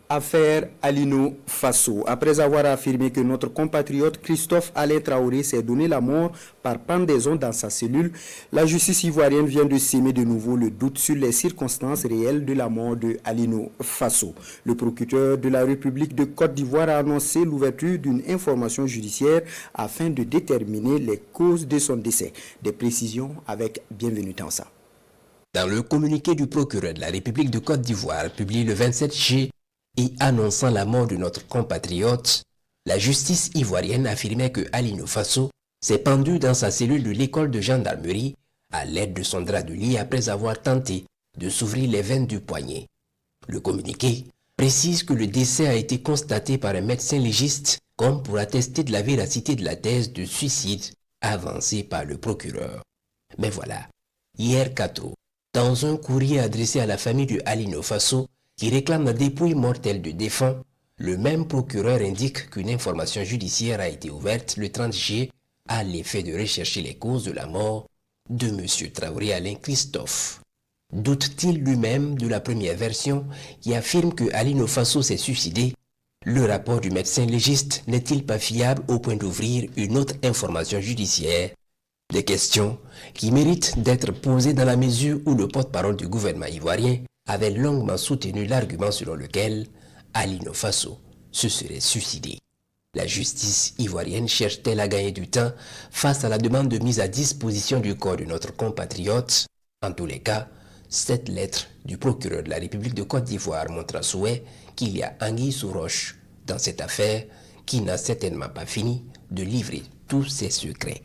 Affaire Alino Faso. Après avoir affirmé que notre compatriote Christophe Alain Traoré s'est donné la mort par pendaison dans sa cellule, la justice ivoirienne vient de s'émettre de nouveau le doute sur les circonstances réelles de la mort de Alino Faso. Le procureur de la République de Côte d'Ivoire a annoncé l'ouverture d'une information judiciaire afin de déterminer les causes de son décès. Des précisions avec Bienvenue Tansa. Dans le communiqué du procureur de la République de Côte d'Ivoire publié le 27 juillet, et annonçant la mort de notre compatriote, la justice ivoirienne affirmait que Alino Faso s'est pendu dans sa cellule de l'école de gendarmerie à l'aide de son drap de lit après avoir tenté de s'ouvrir les veines du poignet. Le communiqué précise que le décès a été constaté par un médecin légiste comme pour attester de la véracité de la thèse de suicide avancée par le procureur. Mais voilà, hier 4 août, dans un courrier adressé à la famille de Alino Faso, qui réclame la dépouille mortelle du défunt, le même procureur indique qu'une information judiciaire a été ouverte le 30 juillet à l'effet de rechercher les causes de la mort de M. Traoré Alain Christophe. Doute-t-il lui-même de la première version qui affirme que Alino Faso s'est suicidé? Le rapport du médecin légiste n'est-il pas fiable au point d'ouvrir une autre information judiciaire? Des questions qui méritent d'être posées dans la mesure où le porte-parole du gouvernement ivoirien avait longuement soutenu l'argument selon lequel Alino Faso se serait suicidé. La justice ivoirienne cherche-t-elle à gagner du temps face à la demande de mise à disposition du corps de notre compatriote? En tous les cas, cette lettre du procureur de la République de Côte d'Ivoire montre à souhait qu'il y a anguille sous roche dans cette affaire qui n'a certainement pas fini de livrer tous ses secrets.